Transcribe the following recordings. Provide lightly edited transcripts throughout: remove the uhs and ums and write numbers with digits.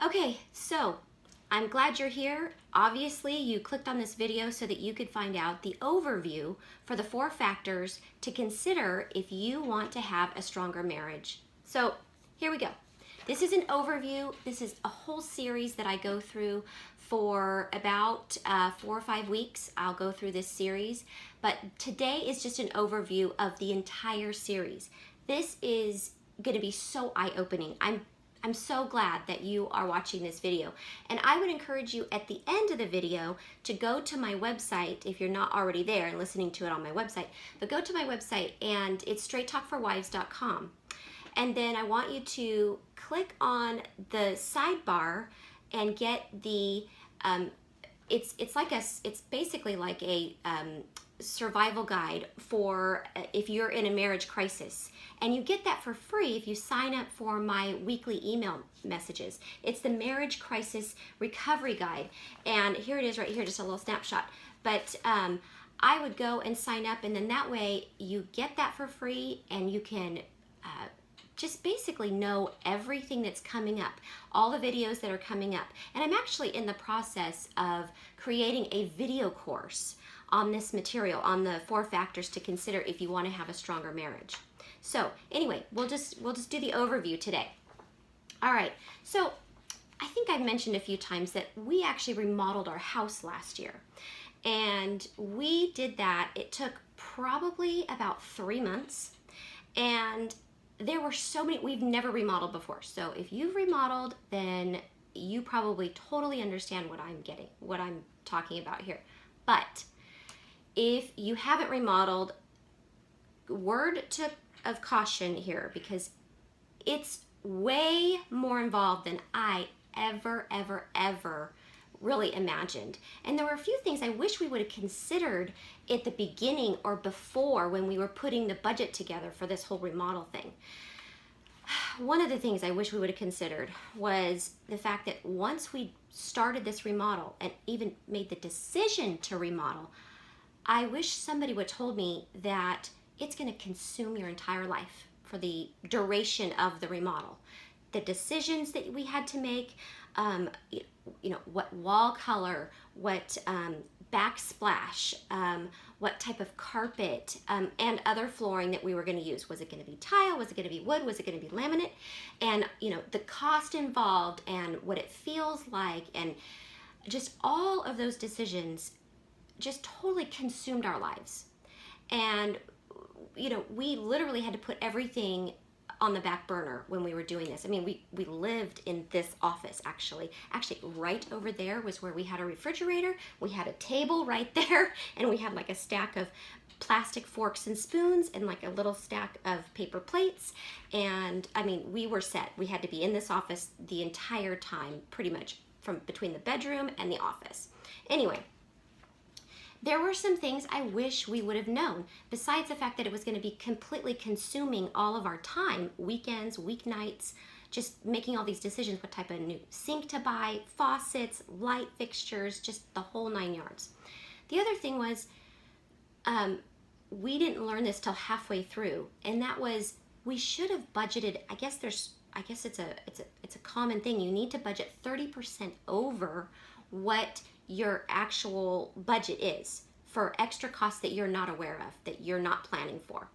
Okay, so I'm glad you're here. Obviously, you clicked on this video so that you could find out the overview for the 4 factors to consider if you want to have a stronger marriage. So here we go. This is an overview. This is a whole series that I go through for about 4 or 5 weeks. I'll go through this series, but today is just an overview of the entire series. This is going to be so eye-opening. I'm so glad that you are watching this video. And I would encourage you at the end of the video to go to my website if you're not already there and listening to it on my website, but go to my website and it's straighttalkforwives.com. And then I want you to click on the sidebar and get the, it's basically like a survival guide for if you're in a marriage crisis. And you get that for free if you sign up for my weekly email messages. It's the Marriage Crisis Recovery Guide. And here it is right here, just a little snapshot. But I would go and sign up, and then that way you get that for free and you can just basically know everything that's coming up, all the videos that are coming up. And I'm actually in the process of creating a video course on this material, on the 4 factors to consider if you want to have a stronger marriage. So anyway, we'll just do the overview today. All right, so I think I've mentioned a few times that we actually remodeled our house last year. And we did that, it took probably about 3 months. And there were so many, we've never remodeled before. So if you've remodeled, then you probably totally understand what I'm talking about here. But if you haven't remodeled, word of caution here, because it's way more involved than I ever really imagined. And there were a few things I wish we would have considered at the beginning or before when we were putting the budget together for this whole remodel thing. One of the things I wish we would have considered was the fact that once we started this remodel and even made the decision to remodel, I wish somebody would have told me that it's going to consume your entire life for the duration of the remodel. The decisions that we had to make, what wall color, what backsplash, what type of carpet, and other flooring that we were going to use. Was it going to be tile? Was it going to be wood? Was it going to be laminate? And, the cost involved and what it feels like, and just all of those decisions just totally consumed our lives. And we literally had to put everything on the back burner when we were doing this. I mean, we lived in this office actually. Actually, right over there was where we had a refrigerator. We had a table right there, and we had like a stack of plastic forks and spoons and like a little stack of paper plates. And I mean, we were set. We had to be in this office the entire time, pretty much from between the bedroom and the office. Anyway, there were some things I wish we would have known, besides the fact that it was going to be completely consuming all of our time, weekends, weeknights, just making all these decisions, what type of new sink to buy, faucets, light fixtures, just the whole 9 yards. The other thing was, we didn't learn this till halfway through, and that was we should have budgeted. I guess it's a common thing. You need to budget 30% over what your actual budget is for extra costs that you're not aware of, that you're not planning for.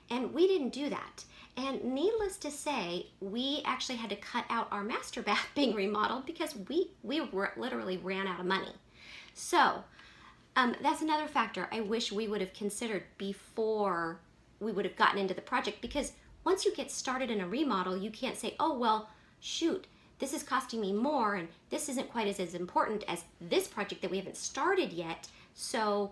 And we didn't do that. And needless to say, we actually had to cut out our master bath being remodeled because we literally ran out of money. So that's another factor I wish we would have considered before we would have gotten into the project, because once you get started in a remodel, you can't say, oh, well, shoot, this is costing me more, and this isn't quite as important as this project that we haven't started yet. So,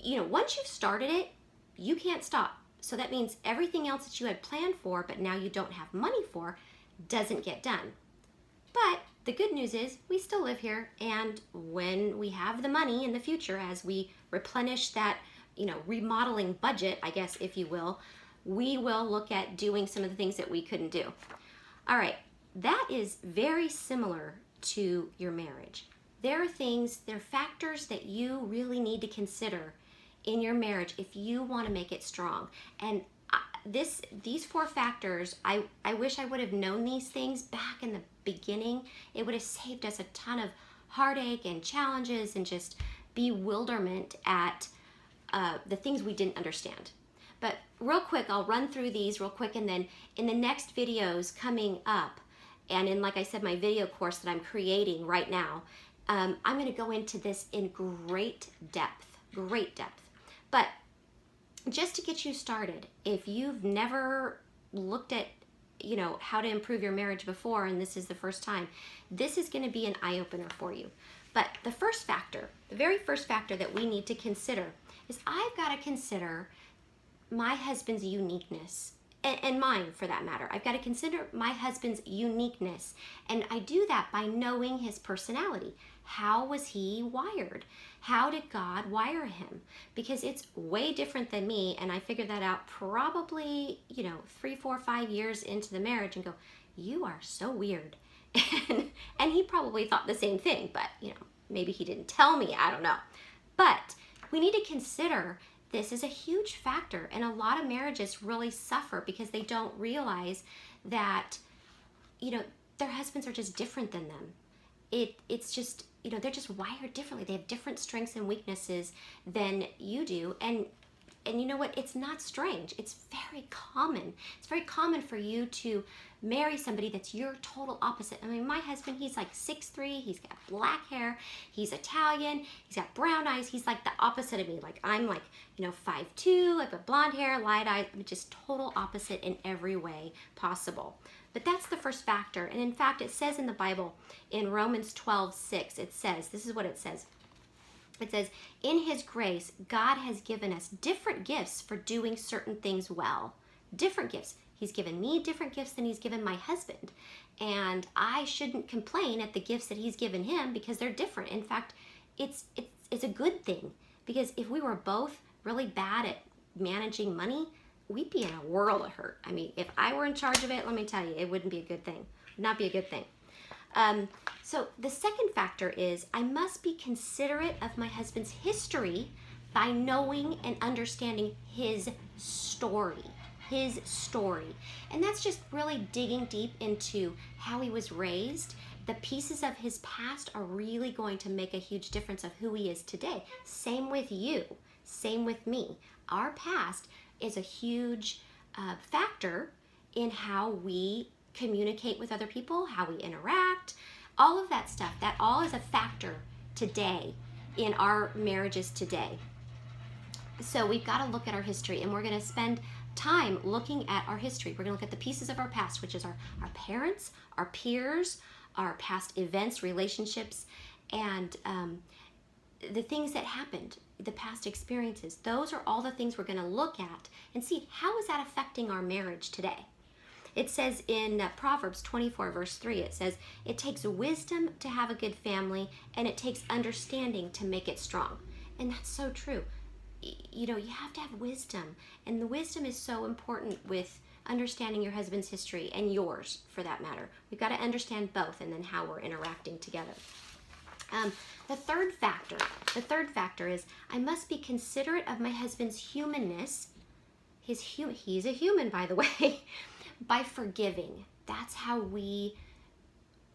once you've started it, you can't stop. So that means everything else that you had planned for, but now you don't have money for, doesn't get done. But the good news is we still live here, and when we have the money in the future, as we replenish that, remodeling budget, I guess, if you will, we will look at doing some of the things that we couldn't do. All right. That is very similar to your marriage. There are factors that you really need to consider in your marriage if you want to make it strong. And these four factors, I wish I would have known these things back in the beginning. It would have saved us a ton of heartache and challenges and just bewilderment at the things we didn't understand. But real quick, I'll run through these real quick, and then in the next videos coming up, and in, like I said, my video course that I'm creating right now, I'm going to go into this in great depth. But just to get you started, if you've never looked at, how to improve your marriage before, and this is the first time, this is going to be an eye-opener for you. But the first factor, the very first factor that we need to consider is I've got to consider my husband's uniqueness, and mine for that matter. I've got to consider my husband's uniqueness, and I do that by knowing his personality. How was he wired? How did God wire him? Because it's way different than me, and I figured that out probably, 3, 4, 5 years into the marriage, and go, you are so weird. And he probably thought the same thing, but, maybe he didn't tell me, I don't know. But we need to consider this is a huge factor, and a lot of marriages really suffer because they don't realize that, their husbands are just different than them. It's just, they're just wired differently. They have different strengths and weaknesses than you do, and you know what? It's not strange. It's very common. It's very common for you to marry somebody that's your total opposite. I mean, my husband, he's like 6'3", he's got black hair, he's Italian, he's got brown eyes, he's like the opposite of me. Like, I'm like, 5'2", I've got blonde hair, light eyes, just total opposite in every way possible. But that's the first factor. And in fact, it says in the Bible, in Romans 12:6, it says, this is what it says. It says, in his grace, God has given us different gifts for doing certain things well. Different gifts. He's given me different gifts than he's given my husband. And I shouldn't complain at the gifts that he's given him because they're different. In fact, it's a good thing, because if we were both really bad at managing money, we'd be in a world of hurt. I mean, if I were in charge of it, let me tell you, it wouldn't be a good thing. Would not be a good thing. So the second factor is I must be considerate of my husband's history by knowing and understanding his story. And that's just really digging deep into how he was raised. The pieces of his past are really going to make a huge difference of who he is today. Same with you. Same with me. Our past is a huge factor in how we communicate with other people, how we interact, all of that stuff. That all is a factor today in our marriages today. So we've got to look at our history, and we're going to spend time looking at our history. We're going to look at the pieces of our past, which is our parents, our peers, our past events, relationships, and the things that happened, the past experiences. Those are all the things we're going to look at and see how is that affecting our marriage today. It says in Proverbs 24 verse 3, it says, it takes wisdom to have a good family, and it takes understanding to make it strong. And that's so true. You have to have wisdom, and the wisdom is so important with understanding your husband's history, and yours for that matter. We've got to understand both, and then how we're interacting together. The third factor is I must be considerate of my husband's humanness. He's a human, by the way, by forgiving. That's how we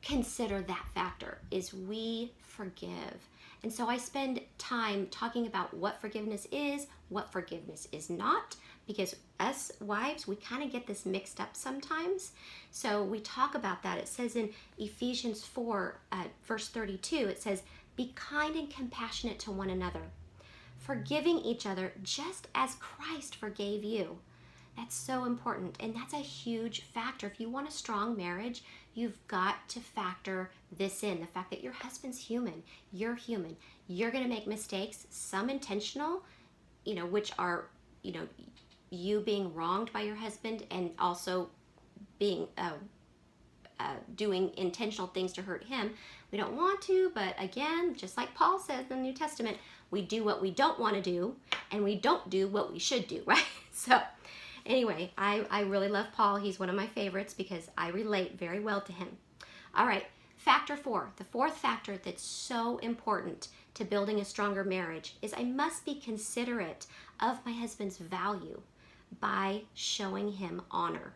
consider that factor, is we forgive. And so I spend time talking about what forgiveness is not, because us wives, we kind of get this mixed up sometimes. So we talk about that. It says in Ephesians 4, verse 32, it says, be kind and compassionate to one another, forgiving each other just as Christ forgave you. That's so important, and that's a huge factor. If you want a strong marriage, you've got to factor this in, the fact that your husband's human, you're human. You're going to make mistakes, some intentional, which are, you being wronged by your husband, and also being doing intentional things to hurt him. We don't want to, but again, just like Paul says in the New Testament, we do what we don't want to do, and we don't do what we should do, right? So anyway, I really love Paul. He's one of my favorites because I relate very well to him. All right, factor 4, the fourth factor that's so important to building a stronger marriage is I must be considerate of my husband's value. by showing him honor.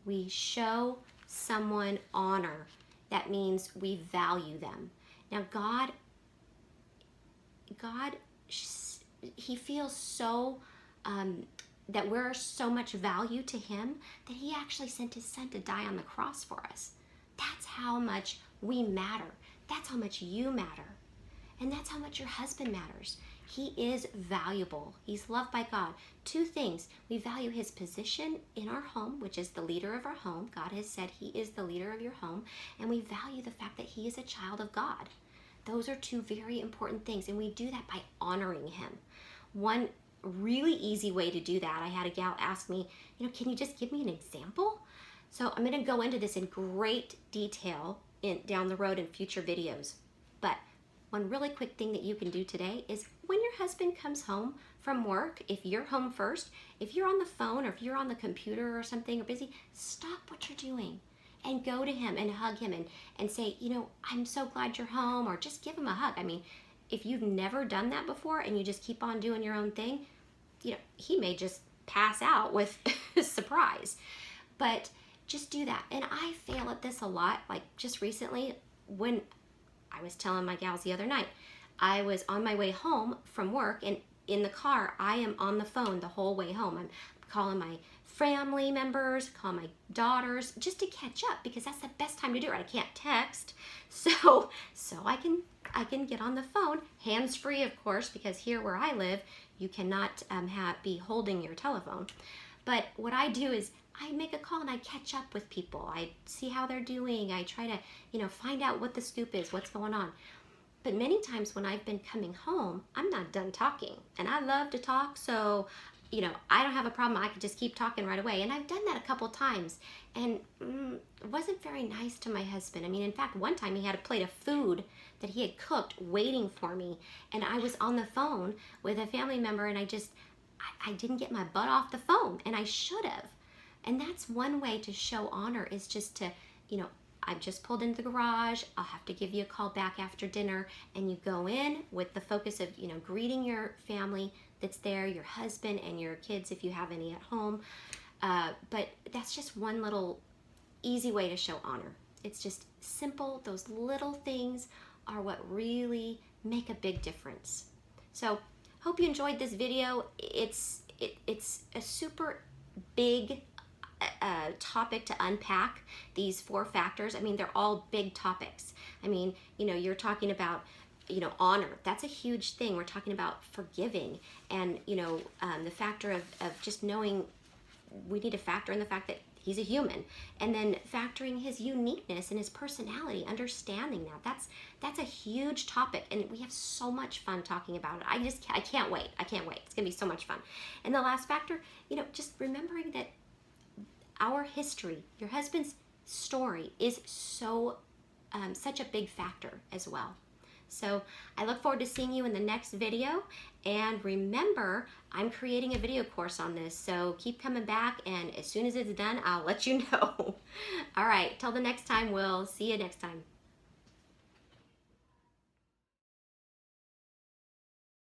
We show someone honor. That means we value them. Now God, he feels so, that we're so much value to him that he actually sent his son to die on the cross for us. That's how much we matter. That's how much you matter. And that's how much your husband matters. He is valuable. He's loved by God. Two things. We value his position in our home, which is the leader of our home. God has said he is the leader of your home. And we value the fact that he is a child of God. Those are two very important things. And we do that by honoring him. One really easy way to do that, I had a gal ask me, can you just give me an example? So I'm going to go into this in great detail down the road in future videos. But one really quick thing that you can do today is when your husband comes home from work, if you're home first, if you're on the phone or if you're on the computer or something or busy, stop what you're doing and go to him and hug him and say, I'm so glad you're home, or just give him a hug. I mean, if you've never done that before and you just keep on doing your own thing, he may just pass out with surprise. But just do that. And I fail at this a lot. Like just recently, when I was telling my gals the other night, I was on my way home from work, and in the car, I am on the phone the whole way home. I'm calling my family members, calling my daughters, just to catch up, because that's the best time to do it. I can't text, so I can get on the phone, hands-free, of course, because here where I live, you cannot be holding your telephone. But what I do is I make a call and I catch up with people. I see how they're doing. I try to, find out what the scoop is, what's going on. But many times when I've been coming home, I'm not done talking. And I love to talk, so, I don't have a problem. I could just keep talking right away. And I've done that a couple times. And it wasn't very nice to my husband. I mean, in fact, one time he had a plate of food that he had cooked waiting for me. And I was on the phone with a family member, and I didn't get my butt off the phone. And I should have. And that's one way to show honor, is just to, I've just pulled into the garage. I'll have to give you a call back after dinner. And you go in with the focus of, greeting your family that's there, your husband and your kids if you have any at home. But that's just one little easy way to show honor. It's just simple. Those little things are what really make a big difference. So hope you enjoyed this video. It's a super big topic to unpack, these 4 factors. I mean, they're all big topics. I mean, you're talking about, honor. That's a huge thing. We're talking about forgiving, and, the factor of just knowing we need to factor in the fact that he's a human, and then factoring his uniqueness and his personality, understanding that's a huge topic, and we have so much fun talking about it. I can't wait. It's gonna be so much fun. And the last factor, just remembering that our history, your husband's story, is such a big factor as well. So I look forward to seeing you in the next video. And remember, I'm creating a video course on this, so keep coming back, and as soon as it's done, I'll let you know. All right, till the next time, we'll see you next time.